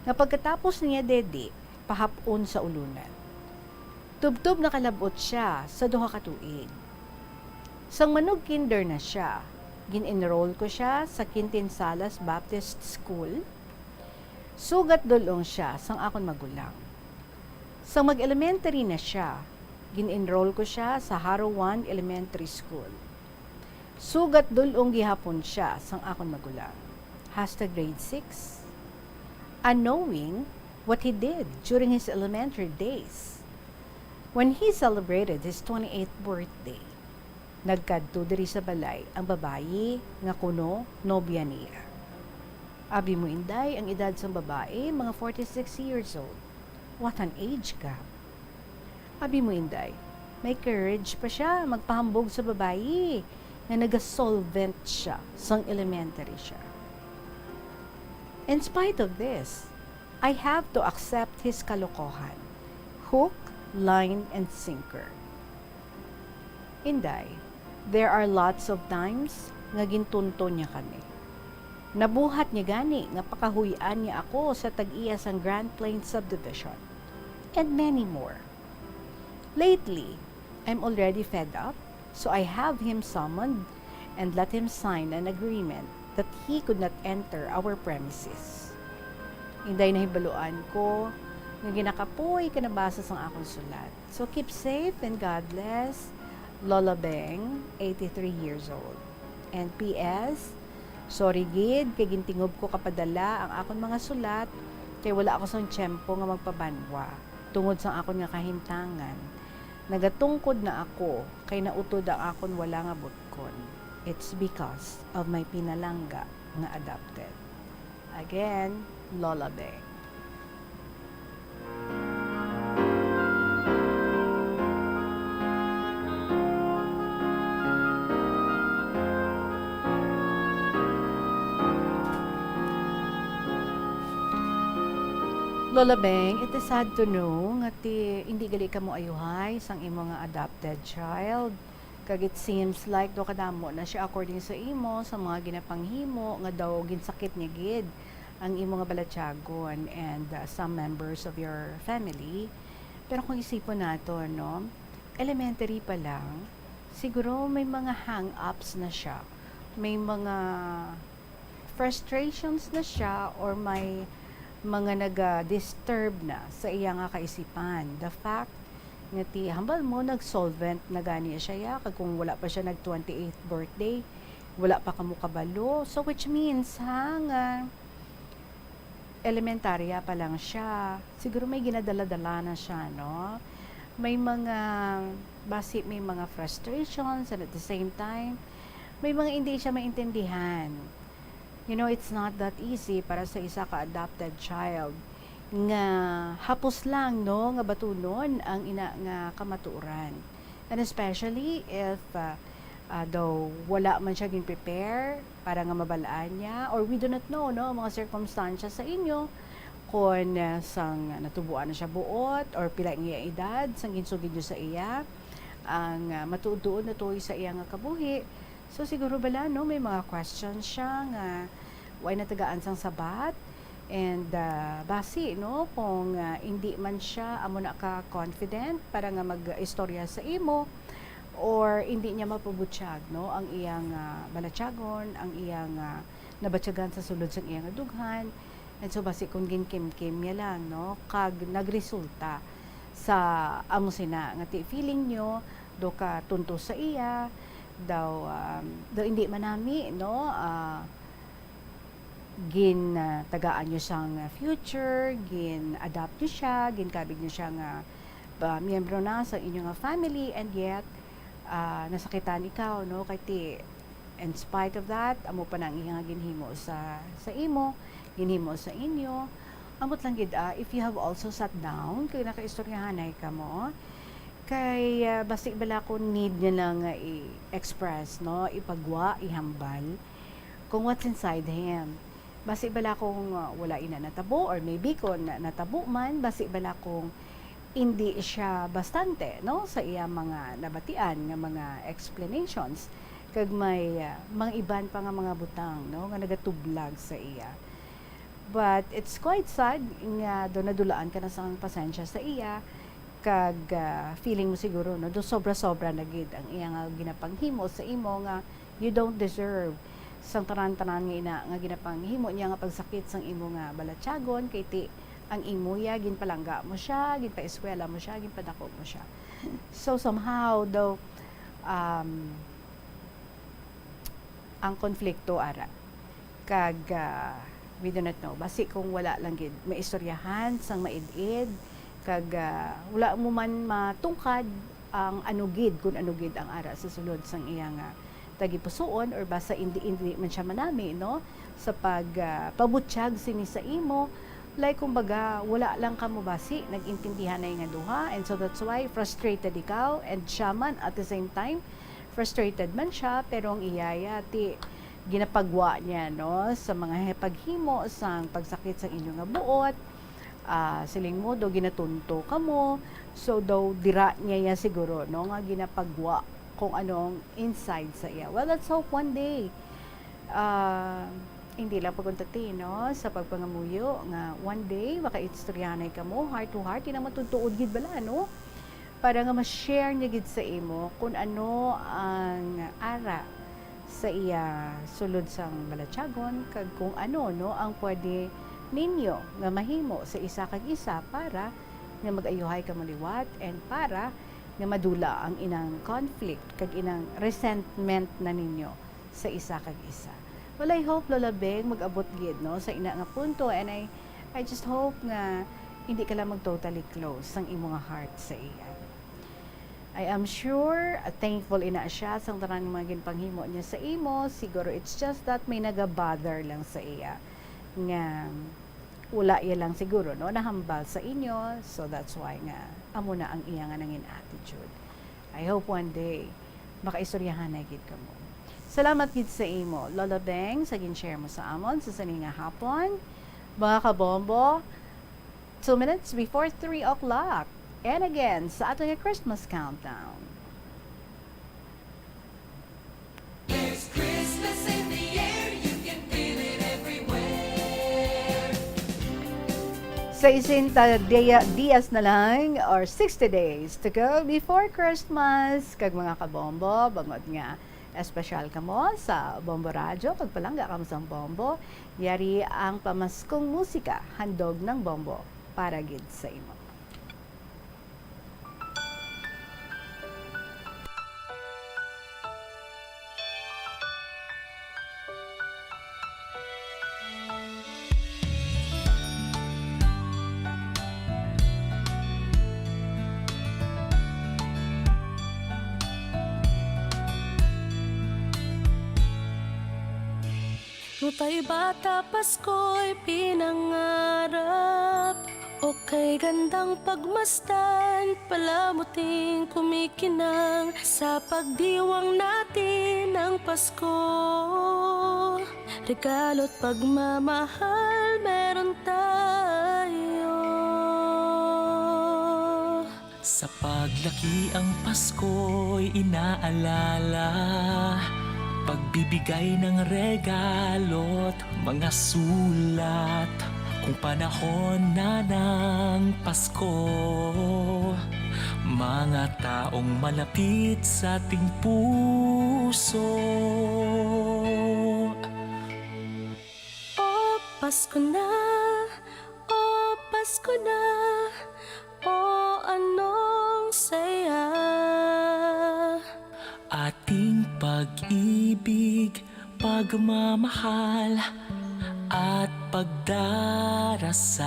Speaker 8: na pagkatapos niya dedi, pahapon sa ulunan. Tubtob nakalabot siya sa 2 ka tuig. Sang manog kinder na siya, Gin-enroll ko siya sa Quintin Salas Baptist School. Sugat dulong siya sang akon magulang. Sang mag-elementary na siya, gin-enroll ko siya sa Haro 1 Elementary School. Sugat dulong gihapon siya sang akon magulang. Hasta grade 6. Unknowing what he did during his elementary days. When he celebrated his 28th birthday, nagkadto diri sa balay ang babayi nga kuno nobya niya. Abi mo inday, ang edad sa babae, mga 46 years old. What an age gap. Abi mo inday, may courage pa siya magpahambog sa babayi na nag-solvent siya sang elementary siya. In spite of this, I have to accept his kalokohan. Hook, line, and sinker. Inday, there are lots of times nga gintunto niya kami. Nabuhat niya gani nga pakahuyan niya ako sa tag-iya sang Grand Plains Subdivision. And many more. Lately, I'm already fed up, so I have him summoned and let him sign an agreement that he could not enter our premises. Inday na hibaluan ko nga ginakapoy ka nabasa sang akong sulat. So keep safe and God bless. Lola Beng, 83 years old. And P.S. Sorry gid, kay gintingob ko kapadala ang akon mga sulat, kay wala ako sang tiyempo nga magpabanwa, tungod sang akon nga kahimtangan. Nagatungkod na ako, kay nautod ang akon wala nga butkon. It's because of my pinalangga nga adopted. Again, Lola Beng. Lola Beng, it is sad to know nga hindi gali ka mo ayuhay sang imo nga adopted child. Kag it seems like do kadamo na siya according sa imo sa mga ginapanghimo nga daw ginsakit niya gid ang imo nga balatyagon and some members of your family. Pero kung isipon nato, no, elementary pa lang, siguro may mga hang-ups na siya. May mga frustrations na siya or may mga naga-disturb na sa iya nga kaisipan. The fact nga ti hambal mo nag-solvent na gani siya ya kag kung wala pa siya nag 28th birthday, wala pa kamo kabalo. So which means nga elementarya pa lang siya. Siguro may ginadala-dala na siya, no? May mga may mga frustrations and at the same time may mga hindi siya maintindihan. You know, it's not that easy para sa isa ka-adopted child nga hapos lang, no, nga batunon ang ina nga kamatuoran. And especially if daw wala man siya gin-prepare para nga mabalaan niya or we do not know, no, mga circumstances sa inyo kung sang natubuan na siya buot or pila nga edad sang ginsugid sa iya ang matuod na tuoy sa iya nga kabuhi. So siguro bala, no, may mga questions siya nga why natagaan sang sabat and basi, no, kung hindi man siya amo na ka confident para nga mag-istorya sa imo or hindi niya mapabutyag, no, ang iyang balatyagon, ang iyang nabatyagan sa sulod sang iyang dughan. And so basi kung ginkim-kim niya lang, no, kag nagresulta sa amo sina nga ti feeling nyo do ka tunto sa iya daw hindi manami, no, gin tagaan nyo siyang future, gin adapt nyo siya, gin kabig nyo siya nga miyembro na sa inyong family and yet nasakitan ikaw, no, kay ti in spite of that amo pa nang iyang ginhimo sa imo, ginhimo sa inyo. Amot lang gid if you have also sat down kay nakaistoryahanay ka mo kay basi bala ko need niya lang i-express, no, ipagwa, ihambal kung what's inside him. Basi bala kung wala ina natabo or maybe kung natabo man, basi bala kung hindi siya bastante, no, sa iya mga nabatian nga mga explanations kag may mga iban pa nga mga butang, no, nga nagatublag sa iya. But it's quite sad nga do nadulaan ka na sa pasensya sa iya kag feeling mo siguro, no, do sobra-sobra na gid ang iyang ginapanghimo sa imo nga You don't deserve sang tanan-tanan nga ginapanghimo niya nga pagsakit sang imo nga balatyagon kay ti ang imuya ginpalangga mo siya, ginpaeskwela mo siya, ginpadako mo siya. So somehow though ang konflikto ara kag we do not know basi kung wala lang gid maistoryahan sang maid-id kag wala mo man matungkad ang anugid kung anugid ang ara sa sulod sang iyang tagipusoon or basta hindi man siya manami no sa pabutyag sini sa imo like kumbaga wala lang ka mo basi nagintindihan na nga duha and so that's why frustrated ikaw and siya man at the same time frustrated man siya pero ang iyaya ti ginapagwa niya no sa mga paghimo sang pagsakit sa inyo nga buot siling mo do ginatunto kamo so daw dira niya siguro no nga ginapagwa kung anong inside sa iya. Well, let's hope one day hindi lang paguntati no sa pagpangamuyo nga one day makaistoryanay kamo heart to heart ina matutuod gid bala no para nga ma-share niya gid sa imo kung ano ang ara sa iya sulod sang balatyagon kag kung ano no ang pwede ninyo nga mahimo sa isa kag isa para nga mag-ayuhay ka maliwat and para nga madula ang inang conflict kag inang resentment na ninyo sa isa kag isa. Well, I hope Lola Beng mag-abot gid no sa ina nga punto and I just hope nga hindi ka lang mag-totally close sang imo nga heart sa iya. I am sure thankful ina siya sa tanan ng mga ginpanghimo niya sa imo. Siguro it's just that may naga-bother lang sa iya nga wala iya lang siguro no nahambal sa inyo. So that's why nga amo na ang iya nga nangin attitude. I hope one day makaistoryahan na gid kamo. Salamat gid sa imo Lola Beng sa gin-share mo sa amon sa sani nga hapon. Mga kabombo, 2 minutes before 3 o'clock. And again, sa ating Christmas countdown.
Speaker 9: There's Christmas in the air, you can feel it everywhere.
Speaker 8: Sa isinta dias na lang or 60 days to go before Christmas. Kag mga kabombo, bangod nga espesyal kamo sa Bombo Radio. Kag palangga kamo sa Bombo, yari ang pamaskong musika, handog ng Bombo para gid sa imo.
Speaker 11: Nung tayo bata, Pasko'y pinangarap. O kay gandang pagmasdan, palamuting kumikinang sa pagdiwang natin ng Pasko. Regalo't pagmamahal meron tayo.
Speaker 12: Sa paglaki ang Pasko'y inaalala, pagbibigay ng regalo't mga sulat. Kung panahon na ng Pasko, mga taong malapit sa ating puso.
Speaker 11: O Pasko na, o Pasko na, o anong saya.
Speaker 12: Ating pag-ibig, pagmamahal, at pagdarasal.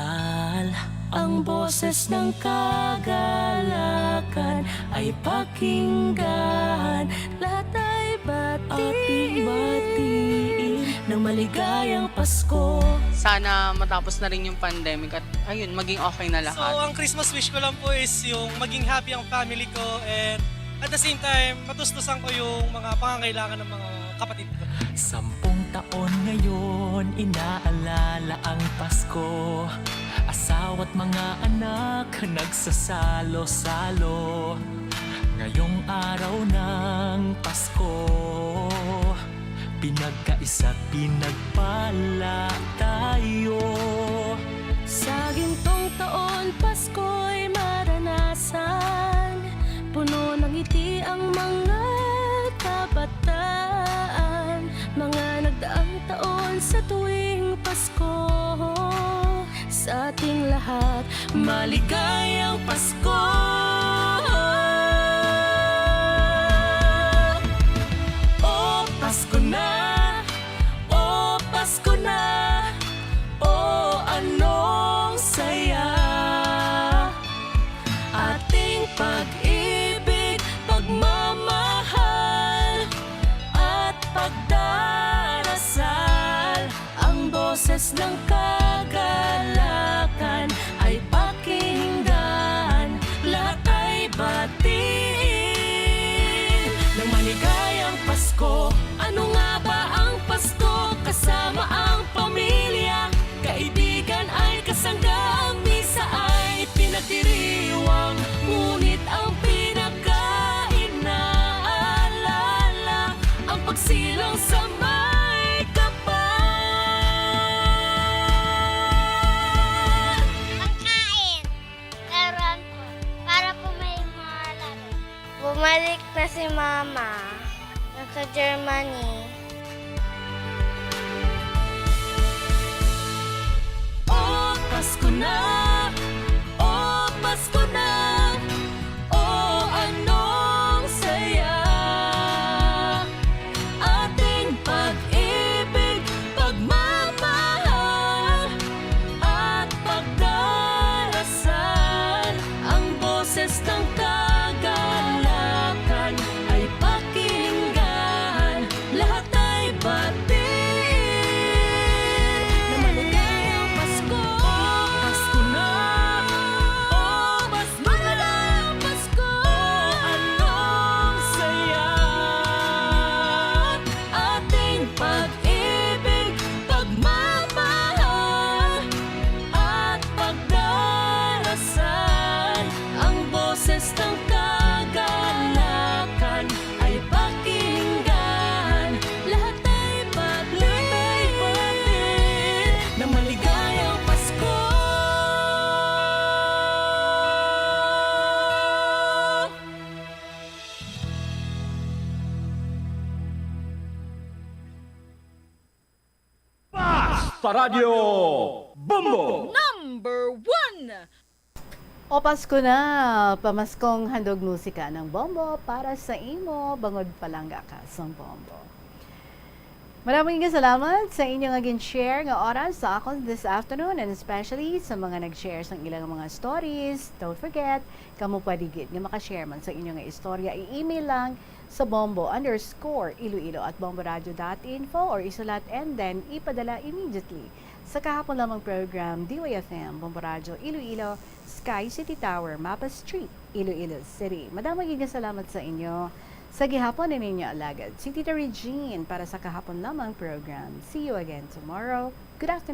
Speaker 11: Ang boses ng kagalakan ay pakinggan. Lahat ay
Speaker 12: Ating batiin ng maligayang Pasko.
Speaker 13: Sana matapos na rin yung pandemic at ayun, maging okay na lahat.
Speaker 14: So, ang Christmas wish ko lang po is yung maging happy ang family ko and at the same time, matustusan ko yung mga pangangailangan ng mga kapatid ko.
Speaker 12: 10 taon ngayon, inaalala ang Pasko. Asawa't mga anak, nagsasalo-salo. Ngayong araw ng Pasko, pinagkaisa't pinagpala tayo.
Speaker 11: Sa gintong taon, Pasko'y maranasan. Puno ng ngiti ang mga kabataan. sa tuwing Pasko. Sa ating lahat, maligayang Pasko. Oh, Pasko na! Oh, Pasko na! Oh, anong saya! Ating pag-ibig, pagmamahal at pagdarasal. Ang boses ng kagalakan ay pakinggan, lahat ay batiin ng maligayang Pasko. Ano nga ba ang Pasko? Kasama ang pamilya, kaibigan ay kasangga, ang misa ay pinagdiriwang, ngunit ang pinaka-inaalala ang pagsilang sa may kapal.
Speaker 15: Pagkain, laruan ko, para po may mga laro. Bumalik na si Mama, nasa Germany.
Speaker 11: Oh, Pasko na! Oh, Pasko na! Oh, anong saya! Ating pag-ibig, pagmamahal at pagdarasal. Ang boses ng kagalakan ay pakinggan, lahat ay batiin na maligayang Pasko. Pasko na! Oh, mas maligayang Pasko! Anong saya! Ating pag-ibig, pagmamahal at pagdarasal. Ang boses ng kagalakan ay pakinggan, lahat ay batiin na maligayang Pasko.
Speaker 16: Sa Radyo Bombo!
Speaker 4: Number 1!
Speaker 8: O Pasko na, pamaskong handog musika ng Bombo para sa imo, bangod palangga ka sa Bombo. Maraming salamat sa inyong aging share nga oras sa akon this afternoon, and especially sa mga nag-share sa ilang mga stories. Don't forget, kamo pwede gid nga makashare man sa inyong nga istorya, i-email lang sa bombo_iloilo@bomboradio.info or isulat and then ipadala immediately sa kahapon lamang program DYFM Bombo Radio Iloilo, Sky City Tower, Mapa Street, Iloilo City. Madaming salamat sa inyo. Sa gihapon na ninyo alagad, si Tita Regine para sa kahapon lamang program. See you again tomorrow. Good afternoon.